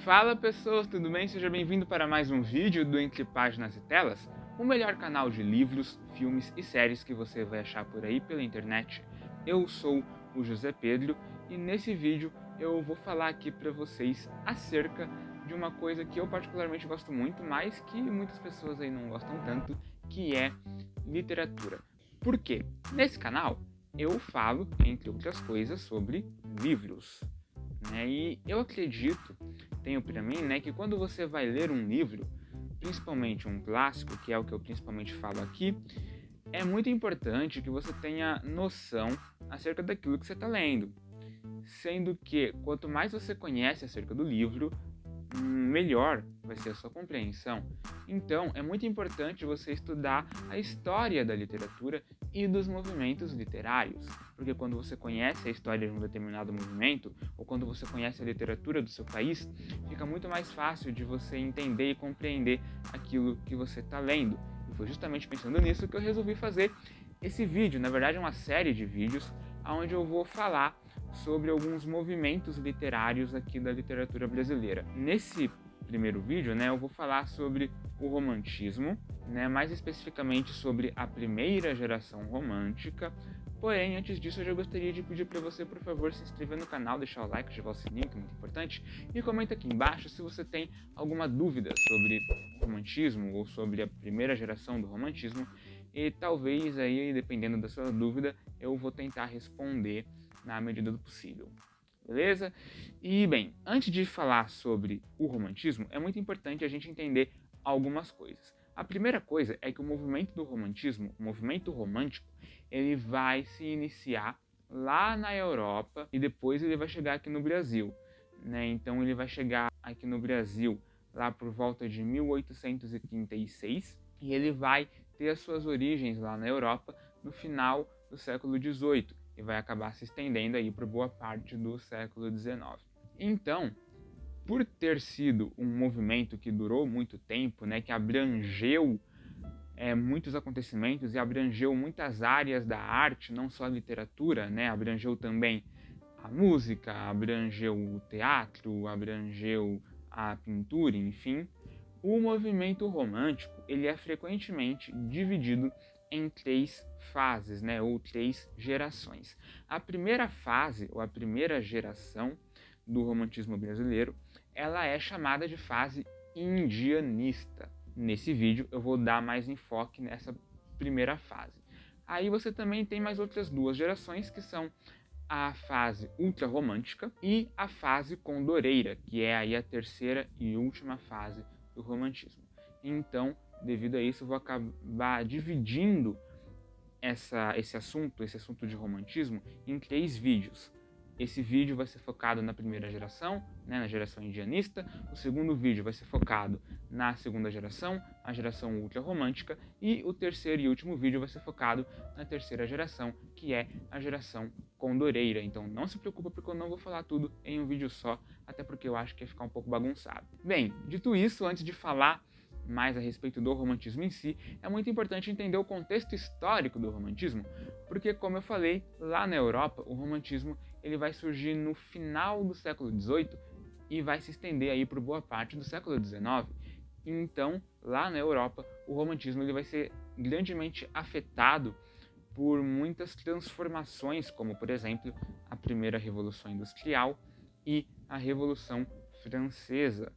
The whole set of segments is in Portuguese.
Fala pessoas, tudo bem? Seja bem-vindo para mais um vídeo do Entre Páginas e Telas, o melhor canal de livros, filmes e séries que você vai achar por aí pela internet. Eu sou o José Pedro e nesse vídeo eu vou falar aqui para vocês acerca de uma coisa que eu particularmente gosto muito, mas que muitas pessoas aí não gostam tanto, que é literatura. Por quê? Nesse canal eu falo, entre outras coisas, sobre livros. E eu acredito, tenho para mim, que quando você vai ler um livro, principalmente um clássico, que é o que eu principalmente falo aqui, é muito importante que você tenha noção acerca daquilo que você está lendo. Sendo que quanto mais você conhece acerca do livro, melhor vai ser a sua compreensão. Então, é muito importante você estudar a história da literatura e dos movimentos literários, porque quando você conhece a história de um determinado movimento, ou quando você conhece a literatura do seu país, fica muito mais fácil de você entender e compreender aquilo que você está lendo. E foi justamente pensando nisso que eu resolvi fazer esse vídeo. Na verdade, é uma série de vídeos onde eu vou falar sobre alguns movimentos literários aqui da literatura brasileira. Nesse primeiro vídeo, eu vou falar sobre o romantismo, mais especificamente sobre a primeira geração romântica. Porém, antes disso, eu já gostaria de pedir para você, por favor, se inscrever no canal, deixar o like, ativar o sininho, que é muito importante, e comenta aqui embaixo se você tem alguma dúvida sobre romantismo ou sobre a primeira geração do romantismo, e talvez aí, dependendo da sua dúvida, eu vou tentar responder na medida do possível. Beleza? E bem, antes de falar sobre o romantismo, é muito importante a gente entender algumas coisas. A primeira coisa é que o movimento do romantismo, o movimento romântico, ele vai se iniciar lá na Europa e depois ele vai chegar aqui no Brasil. Então ele vai chegar aqui no Brasil lá por volta de 1836 e ele vai ter as suas origens lá na Europa no final do século XVIII e vai acabar se estendendo aí por boa parte do século XIX. Então, por ter sido um movimento que durou muito tempo, que abrangeu muitos acontecimentos e abrangeu muitas áreas da arte, não só a literatura, abrangeu também a música, abrangeu o teatro, abrangeu a pintura, enfim. O movimento romântico ele é frequentemente dividido em três fases, ou três gerações. A primeira fase, ou a primeira geração do romantismo brasileiro, ela é chamada de fase indianista. Nesse vídeo eu vou dar mais enfoque nessa primeira fase. Aí você também tem mais outras duas gerações, que são a fase ultrarromântica e a fase condoreira, que é aí a terceira e última fase do romantismo. Então, devido a isso, eu vou acabar dividindo esse assunto de romantismo, em três vídeos. Esse vídeo vai ser focado na primeira geração, na geração indianista. O segundo vídeo vai ser focado na segunda geração, a geração ultrarromântica. E o terceiro e último vídeo vai ser focado na terceira geração, que é a geração condoreira. Então não se preocupa, porque eu não vou falar tudo em um vídeo só, até porque eu acho que ia ficar um pouco bagunçado. Bem, dito isso, antes de falar mais a respeito do romantismo em si, é muito importante entender o contexto histórico do romantismo, porque, como eu falei, lá na Europa, o romantismo ele vai surgir no final do século XVIII e vai se estender aí por boa parte do século XIX. Então, lá na Europa, o romantismo ele vai ser grandemente afetado por muitas transformações, como, por exemplo, a primeira Revolução Industrial e a Revolução Francesa.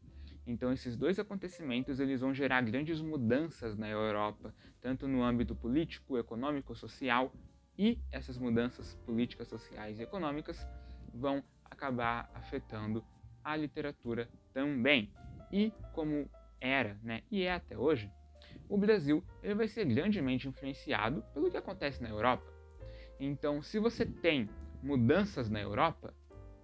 Então, esses dois acontecimentos eles vão gerar grandes mudanças na Europa, tanto no âmbito político, econômico, social, e essas mudanças políticas, sociais e econômicas vão acabar afetando a literatura também. E como era, e é até hoje, o Brasil ele vai ser grandemente influenciado pelo que acontece na Europa. Então, se você tem mudanças na Europa,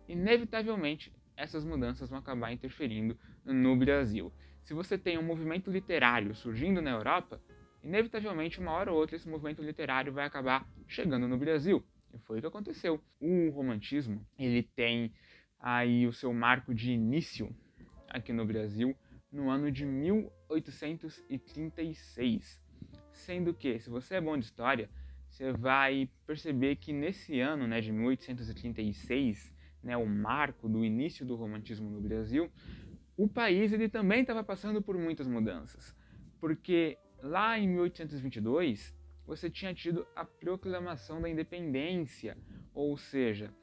inevitavelmente essas mudanças vão acabar interferindo no Brasil. Se você tem um movimento literário surgindo na Europa, inevitavelmente, uma hora ou outra, esse movimento literário vai acabar chegando no Brasil. E foi o que aconteceu. O romantismo, ele tem aí o seu marco de início aqui no Brasil no ano de 1836. Sendo que, se você é bom de história, você vai perceber que nesse ano, de 1836, o marco do início do romantismo no Brasil, o país ele também estava passando por muitas mudanças, porque lá em 1822 você tinha tido a proclamação da independência, ou seja,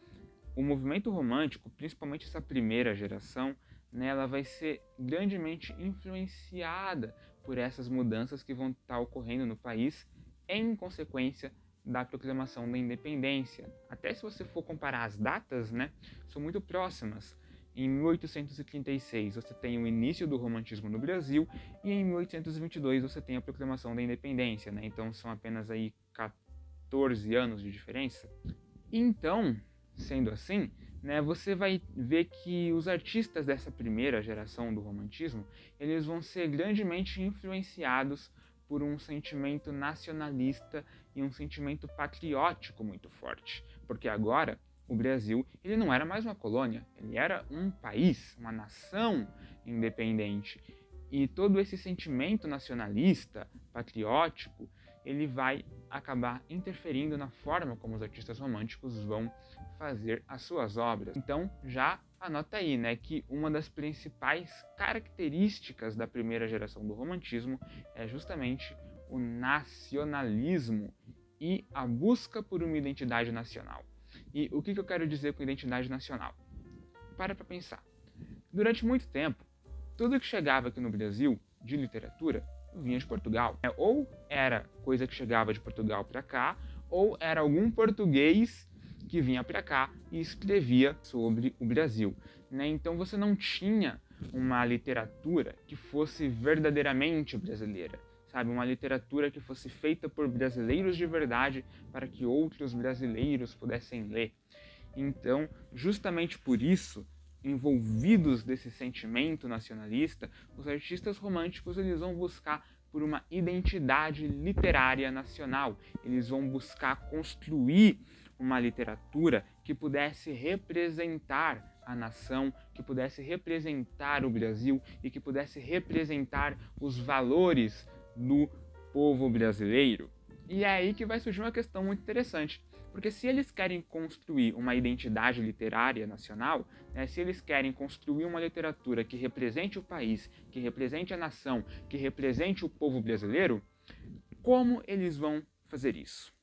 o movimento romântico, principalmente essa primeira geração, né, ela vai ser grandemente influenciada por essas mudanças que vão estar ocorrendo no país em consequência da proclamação da independência. Até se você for comparar as datas, né, são muito próximas. Em 1836 você tem o início do romantismo no Brasil e em 1822 você tem a proclamação da independência, né? Então são apenas aí 14 anos de diferença. Então, sendo assim, né, você vai ver que os artistas dessa primeira geração do romantismo, eles vão ser grandemente influenciados por um sentimento nacionalista e um sentimento patriótico muito forte, porque agora o Brasil ele não era mais uma colônia, ele era um país, uma nação independente. E todo esse sentimento nacionalista, patriótico, ele vai acabar interferindo na forma como os artistas românticos vão fazer as suas obras. Então, já anota aí, né, que uma das principais características da primeira geração do romantismo é justamente o nacionalismo e a busca por uma identidade nacional. E o que eu quero dizer com identidade nacional? Para pensar. Durante muito tempo, tudo que chegava aqui no Brasil de literatura vinha de Portugal. Ou era coisa que chegava de Portugal para cá, ou era algum português que vinha para cá e escrevia sobre o Brasil. Então você não tinha uma literatura que fosse verdadeiramente brasileira. Sabe, uma literatura que fosse feita por brasileiros de verdade para que outros brasileiros pudessem ler. Então, justamente por isso, envolvidos desse sentimento nacionalista, os artistas românticos eles vão buscar por uma identidade literária nacional. Eles vão buscar construir uma literatura que pudesse representar a nação, que pudesse representar o Brasil e que pudesse representar os valores do povo brasileiro. E é aí que vai surgir uma questão muito interessante, porque se eles querem construir uma identidade literária nacional, se eles querem construir uma literatura que represente o país, que represente a nação, que represente o povo brasileiro, como eles vão fazer isso?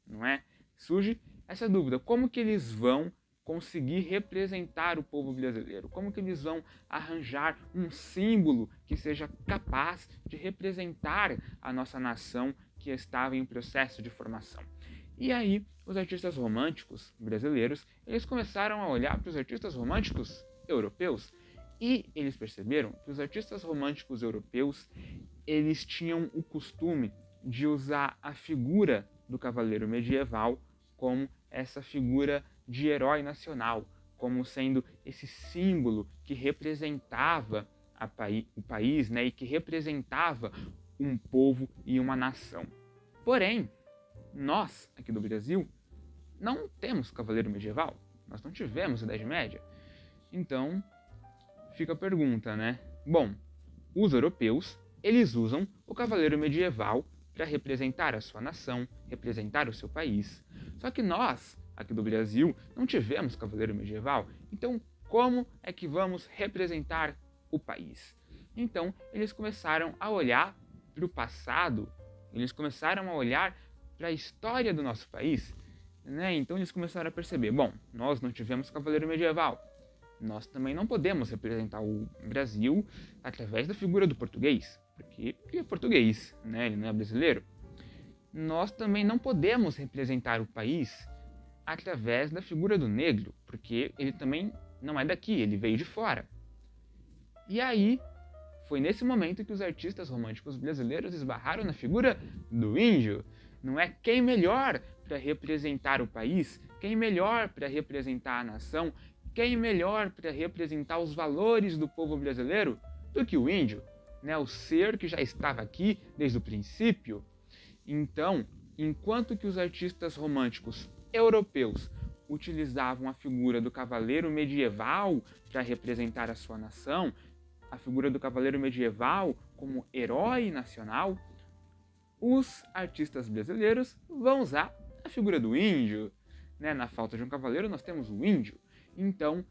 Não é? Surge essa dúvida, como que eles vão conseguir representar o povo brasileiro? Como que eles vão arranjar um símbolo que seja capaz de representar a nossa nação que estava em processo de formação? E aí, os artistas românticos brasileiros, eles começaram a olhar para os artistas românticos europeus e eles perceberam que os artistas românticos europeus, eles tinham o costume de usar a figura do cavaleiro medieval como essa figura de herói nacional, como sendo esse símbolo que representava o país, né, e que representava um povo e uma nação. Porém, nós, aqui do Brasil, não temos cavaleiro medieval, nós não tivemos Idade Média. Então, fica a pergunta, né? Bom, os europeus, eles usam o cavaleiro medieval para representar a sua nação, representar o seu país. Só que nós, aqui do Brasil, não tivemos cavaleiro medieval, então como é que vamos representar o país? Então, eles começaram a olhar para o passado, eles começaram a olhar para a história do nosso país, né? Então eles começaram a perceber, bom, nós não tivemos cavaleiro medieval, nós também não podemos representar o Brasil através da figura do português, porque ele é português, né? Ele não é brasileiro. Nós também não podemos representar o país através da figura do negro, porque ele também não é daqui, ele veio de fora. E aí, foi nesse momento que os artistas românticos brasileiros esbarraram na figura do índio. Não é quem melhor para representar o país, quem melhor para representar a nação, quem melhor para representar os valores do povo brasileiro do que o índio, né? O ser que já estava aqui desde o princípio. Então, enquanto que os artistas românticos europeus utilizavam a figura do cavaleiro medieval para representar a sua nação, a figura do cavaleiro medieval como herói nacional, os artistas brasileiros vão usar a figura do índio. Na falta de um cavaleiro, nós temos o índio. Então,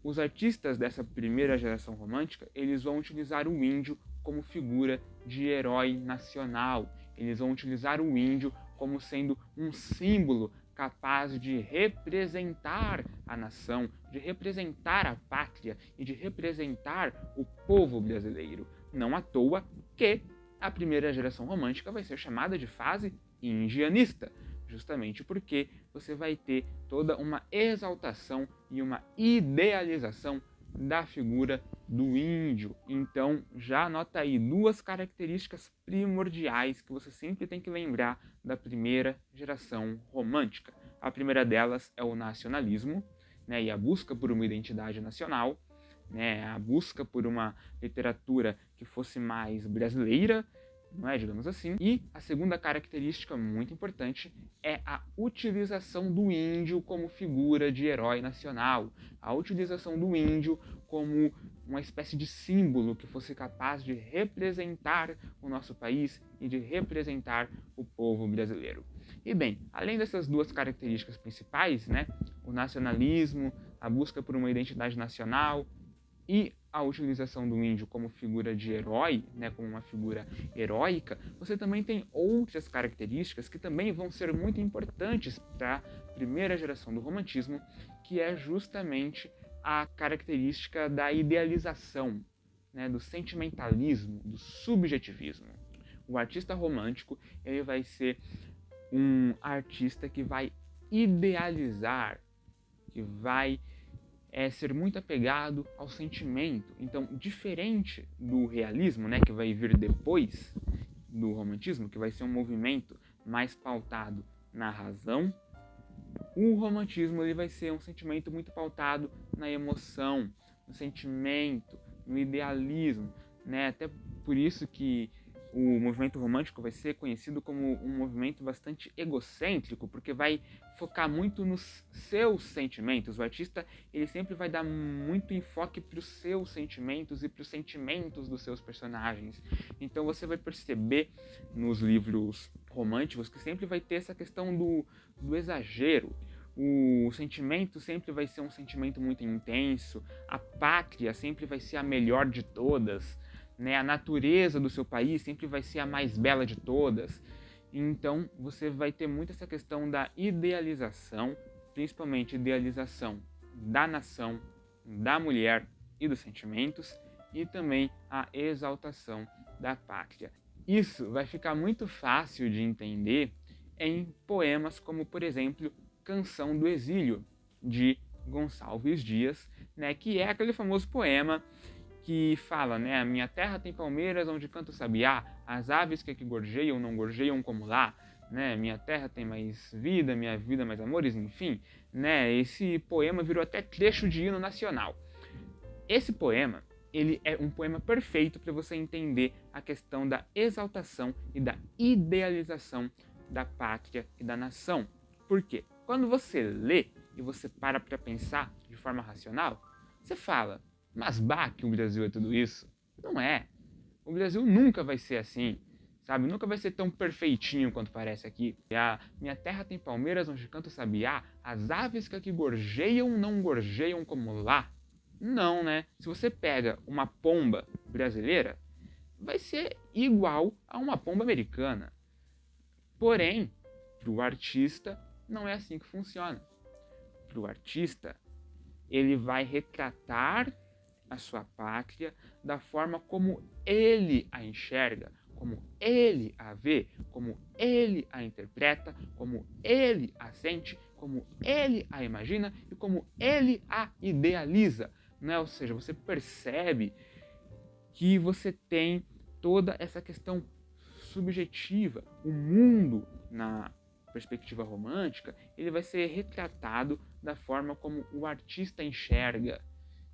Os artistas dessa primeira geração romântica, eles vão utilizar o índio como figura de herói nacional. Eles vão utilizar o índio como sendo um símbolo capaz de representar a nação, de representar a pátria e de representar o povo brasileiro. Não à toa que a primeira geração romântica vai ser chamada de fase indianista, justamente porque você vai ter toda uma exaltação e uma idealização da figura do índio. Então, já anota aí 2 características primordiais que você sempre tem que lembrar da primeira geração romântica. A primeira delas é o nacionalismo, né, e a busca por uma identidade nacional, né, a busca por uma literatura que fosse mais brasileira, não é, digamos assim. E a segunda característica muito importante é a utilização do índio como figura de herói nacional, a utilização do índio como uma espécie de símbolo que fosse capaz de representar o nosso país e de representar o povo brasileiro. E bem, além dessas 2 características principais, né, o nacionalismo, a busca por uma identidade nacional e a utilização do índio como figura de herói, né, como uma figura heróica, você também tem outras características que também vão ser muito importantes para a primeira geração do romantismo, que é justamente a característica da idealização, né, do sentimentalismo, do subjetivismo. O artista romântico, ele vai ser um artista que vai idealizar, que vai ser muito apegado ao sentimento. Então, diferente do realismo, né, que vai vir depois do romantismo, que vai ser um movimento mais pautado na razão, o romantismo ele vai ser um sentimento muito pautado na emoção, no sentimento, no idealismo, né? Até por isso que o movimento romântico vai ser conhecido como um movimento bastante egocêntrico, porque vai focar muito nos seus sentimentos. O artista ele sempre vai dar muito enfoque para os seus sentimentos e para os sentimentos dos seus personagens. Então você vai perceber nos livros românticos que sempre vai ter essa questão do exagero. O sentimento sempre vai ser um sentimento muito intenso, a pátria sempre vai ser a melhor de todas, né? A natureza do seu país sempre vai ser a mais bela de todas. Então você vai ter muito essa questão da idealização, principalmente idealização da nação, da mulher e dos sentimentos, e também a exaltação da pátria. Isso vai ficar muito fácil de entender em poemas como, por exemplo, Canção do Exílio, de Gonçalves Dias, né, que é aquele famoso poema que fala, né, a minha terra tem palmeiras onde canta o sabiá, as aves que aqui gorjeiam não gorjeiam como lá, né, minha terra tem mais vida, minha vida mais amores, enfim, né, esse poema virou até trecho de hino nacional. Esse poema, ele é um poema perfeito para você entender a questão da exaltação e da idealização da pátria e da nação. Por quê? Quando você lê e você para pensar de forma racional, você fala, mas bah, que o Brasil é tudo isso? Não é. O Brasil nunca vai ser assim, sabe? Nunca vai ser tão perfeitinho quanto parece aqui. A minha terra tem palmeiras onde canta o sabiá, as aves que aqui gorjeiam não gorjeiam como lá. Não, né? Se você pega uma pomba brasileira, vai ser igual a uma pomba americana. Porém, para o artista, não é assim que funciona. Para o artista, ele vai retratar a sua pátria da forma como ele a enxerga, como ele a vê, como ele a interpreta, como ele a sente, como ele a imagina e como ele a idealiza. Né? Ou seja, você percebe que você tem toda essa questão subjetiva. O mundo, na perspectiva romântica, ele vai ser retratado da forma como o artista enxerga,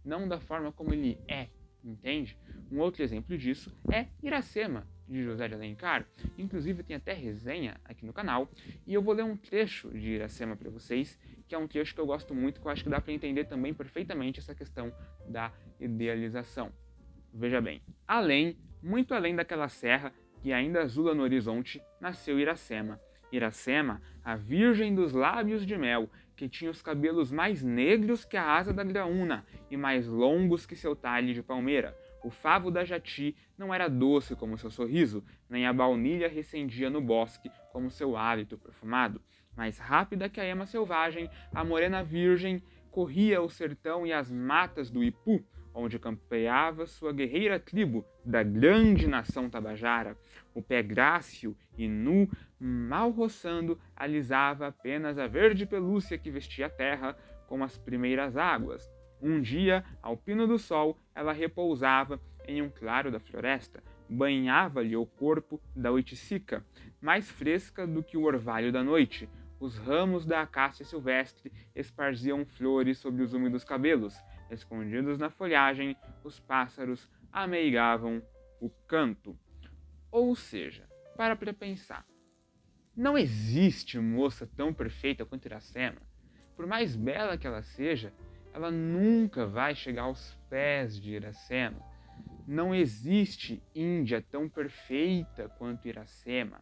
não da forma como ele é, entende? Um outro exemplo disso é Iracema, de José de Alencar. Inclusive tem até resenha aqui no canal, e eu vou ler um trecho de Iracema para vocês, que é um trecho que eu gosto muito, que eu acho que dá para entender também perfeitamente essa questão da idealização. Veja bem, muito além daquela serra que ainda azula no horizonte, nasceu Iracema. Iracema, a virgem dos lábios de mel, que tinha os cabelos mais negros que a asa da graúna e mais longos que seu talhe de palmeira. O favo da jati não era doce como seu sorriso, nem a baunilha recendia no bosque como seu hálito perfumado. Mais rápida que a ema selvagem, a morena virgem corria o sertão e as matas do Ipu, onde campeava sua guerreira tribo da grande nação tabajara. O pé grácil e nu, mal roçando, alisava apenas a verde pelúcia que vestia a terra como as primeiras águas. Um dia, ao pino do sol, ela repousava em um claro da floresta, banhava-lhe o corpo da oiticica, mais fresca do que o orvalho da noite. Os ramos da acácia silvestre esparziam flores sobre os úmidos cabelos. Escondidos na folhagem, os pássaros ameigavam o canto. Ou seja, para pensar, não existe moça tão perfeita quanto Iracema. Por mais bela que ela seja, ela nunca vai chegar aos pés de Iracema. Não existe índia tão perfeita quanto Iracema.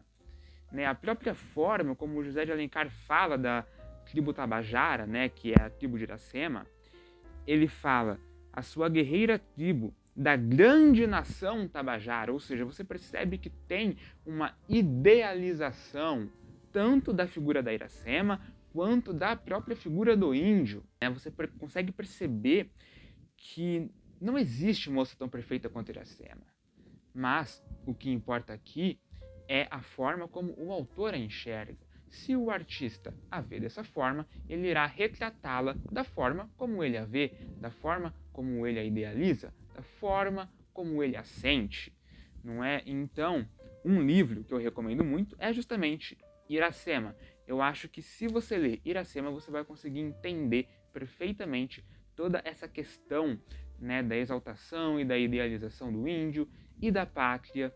A própria forma como José de Alencar fala da tribo tabajara, que é a tribo de Iracema, ele fala a sua guerreira tribo da grande nação tabajara, ou seja, você percebe que tem uma idealização tanto da figura da Iracema quanto da própria figura do índio. Você consegue perceber que não existe moça tão perfeita quanto Iracema, mas o que importa aqui é a forma como o autor a enxerga. Se o artista a vê dessa forma, ele irá retratá-la da forma como ele a vê, da forma como ele a idealiza, da forma como ele a sente, não é? Então, um livro que eu recomendo muito é justamente Iracema. Eu acho que se você ler Iracema, você vai conseguir entender perfeitamente toda essa questão, da exaltação e da idealização do índio e da pátria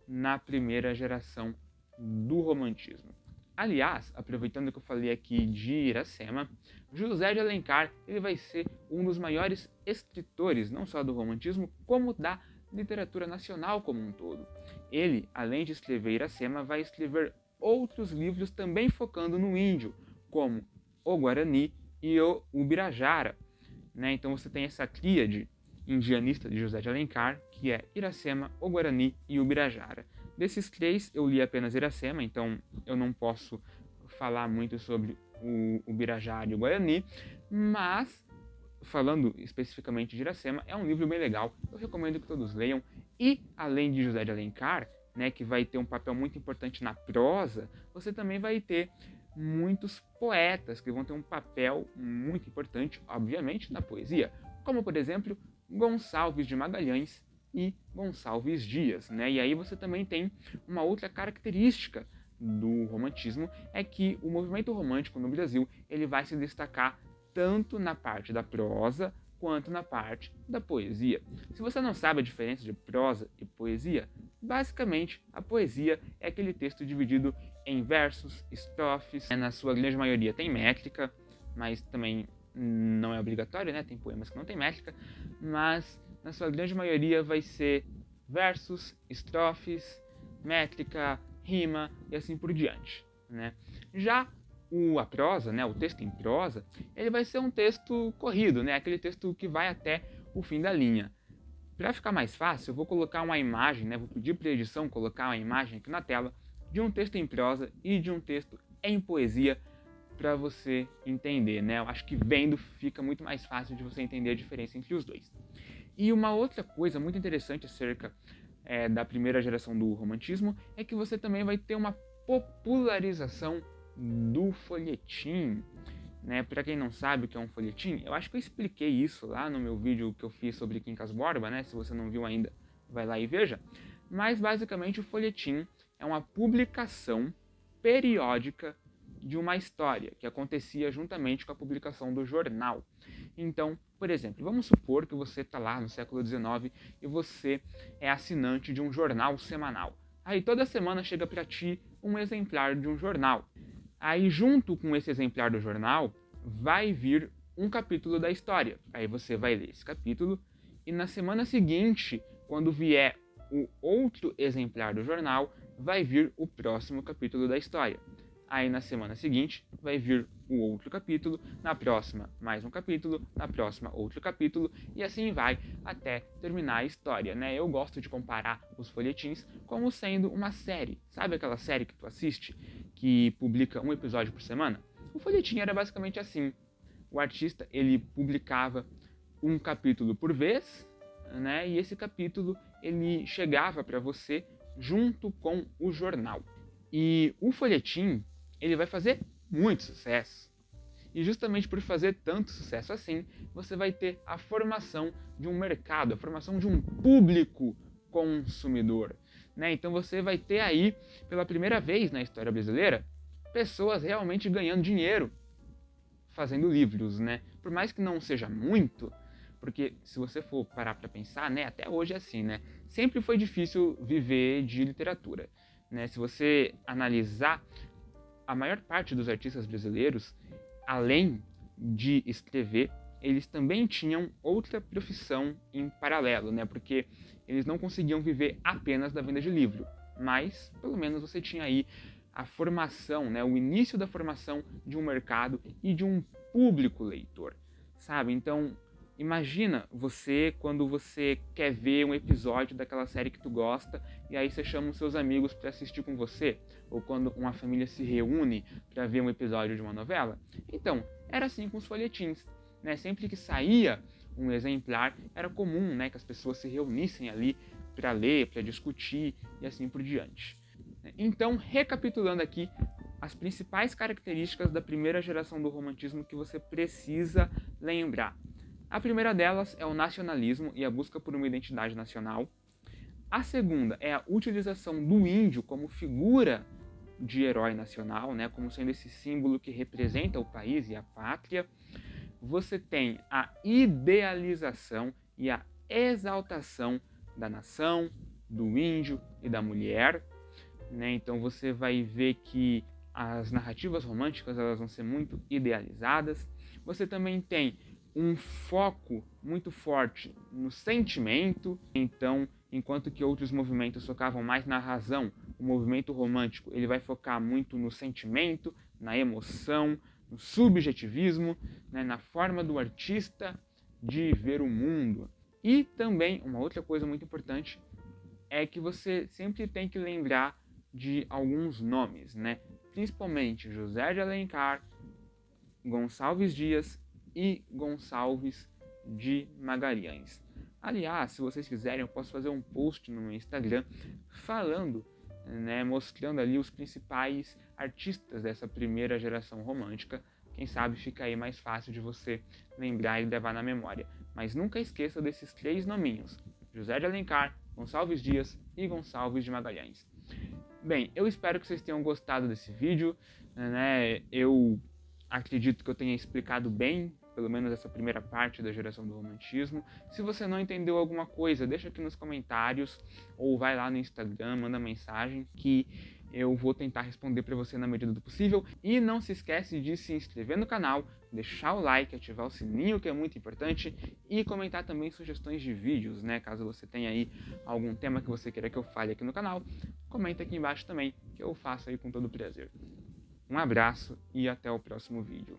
na primeira geração do romantismo. Aliás, aproveitando que eu falei aqui de Iracema, José de Alencar ele vai ser um dos maiores escritores, não só do romantismo, como da literatura nacional como um todo. Ele, além de escrever Iracema, vai escrever outros livros também focando no índio, como o Guarani e o Ubirajara. Então você tem essa tríade indianista de José de Alencar, que é Iracema, o Guarani e o Ubirajara. Desses três, eu li apenas Iracema, então eu não posso falar muito sobre o Ubirajara e o Guarani, mas, falando especificamente de Iracema, é um livro bem legal, eu recomendo que todos leiam. E, além de José de Alencar, que vai ter um papel muito importante na prosa, você também vai ter muitos poetas que vão ter um papel muito importante, obviamente, na poesia, como, por exemplo, Gonçalves de Magalhães e Gonçalves Dias, E aí você também tem uma outra característica do romantismo, é que o movimento romântico no Brasil ele vai se destacar tanto na parte da prosa quanto na parte da poesia. Se você não sabe a diferença de prosa e poesia, basicamente a poesia é aquele texto dividido em versos, estrofes, na sua grande maioria tem métrica, mas também não é obrigatório, tem poemas que não tem métrica, mas na sua grande maioria vai ser versos, estrofes, métrica, rima e assim por diante, Já a prosa, o texto em prosa, ele vai ser um texto corrido, aquele texto que vai até o fim da linha. Para ficar mais fácil, eu vou colocar uma imagem, vou pedir para a edição colocar uma imagem aqui na tela de um texto em prosa e de um texto em poesia para você entender, Eu acho que vendo fica muito mais fácil de você entender a diferença entre os dois. E uma outra coisa muito interessante acerca da primeira geração do romantismo é que você também vai ter uma popularização do folhetim, Para quem não sabe o que é um folhetim, eu acho que eu expliquei isso lá no meu vídeo que eu fiz sobre Quincas Borba, Se você não viu ainda, vai lá e veja. Mas basicamente o folhetim é uma publicação periódica de uma história que acontecia juntamente com a publicação do jornal. Então, por exemplo, vamos supor que você está lá no século XIX e você é assinante de um jornal semanal. Aí toda semana chega para ti um exemplar de um jornal. Aí junto com esse exemplar do jornal vai vir um capítulo da história. Aí você vai ler esse capítulo e na semana seguinte, quando vier o outro exemplar do jornal, vai vir o próximo capítulo da história. Aí na semana seguinte vai vir o outro capítulo, na próxima mais um capítulo, na próxima outro capítulo, e assim vai até terminar a história, né? Eu gosto de comparar os folhetins como sendo uma série. Sabe aquela série que tu assiste, que publica um episódio por semana? O folhetim era basicamente assim. O artista, ele publicava um capítulo por vez, né? E esse capítulo, ele chegava para você junto com o jornal. E o folhetim, ele vai fazer muito sucesso. E justamente por fazer tanto sucesso assim, você vai ter a formação de um mercado, a formação de um público consumidor, né? Então você vai ter aí, pela primeira vez na história brasileira, pessoas realmente ganhando dinheiro fazendo livros, né? Por mais que não seja muito, porque se você for parar para pensar, né, até hoje é assim, né? Sempre foi difícil viver de literatura, né? Se você analisar, a maior parte dos artistas brasileiros, além de escrever, eles também tinham outra profissão em paralelo, né? Porque eles não conseguiam viver apenas da venda de livro, mas pelo menos você tinha aí a formação, né? O início da formação de um mercado e de um público leitor, sabe? Então, imagina você quando você quer ver um episódio daquela série que tu gosta e aí você chama os seus amigos para assistir com você, ou quando uma família se reúne para ver um episódio de uma novela. Então, era assim com os folhetins, né? Sempre que saía um exemplar, era comum, né, que as pessoas se reunissem ali para ler, para discutir e assim por diante. Então, recapitulando aqui, as principais características da primeira geração do romantismo que você precisa lembrar. A primeira delas é o nacionalismo e a busca por uma identidade nacional. A segunda é a utilização do índio como figura de herói nacional, né, como sendo esse símbolo que representa o país e a pátria. Você tem a idealização e a exaltação da nação, do índio e da mulher, né? Então você vai ver que as narrativas românticas elas vão ser muito idealizadas. Você também tem um foco muito forte no sentimento. Então, enquanto que outros movimentos focavam mais na razão, o movimento romântico ele vai focar muito no sentimento, na emoção, no subjetivismo, né, na forma do artista de ver o mundo. E também, uma outra coisa muito importante é que você sempre tem que lembrar de alguns nomes, né? Principalmente José de Alencar, Gonçalves Dias e Gonçalves de Magalhães. Aliás, se vocês quiserem, eu posso fazer um post no meu Instagram falando, né, mostrando ali os principais artistas dessa primeira geração romântica. Quem sabe fica aí mais fácil de você lembrar e levar na memória. Mas nunca esqueça desses 3 nominhos: José de Alencar, Gonçalves Dias e Gonçalves de Magalhães. Bem, eu espero que vocês tenham gostado desse vídeo, né? Eu acredito que eu tenha explicado bem, pelo menos essa primeira parte da geração do romantismo. Se você não entendeu alguma coisa, deixa aqui nos comentários ou vai lá no Instagram, manda mensagem que eu vou tentar responder para você na medida do possível. E não se esquece de se inscrever no canal, deixar o like, ativar o sininho, que é muito importante, e comentar também sugestões de vídeos, né? Caso você tenha aí algum tema que você queira que eu fale aqui no canal, comenta aqui embaixo também, que eu faço aí com todo prazer. Um abraço e até o próximo vídeo.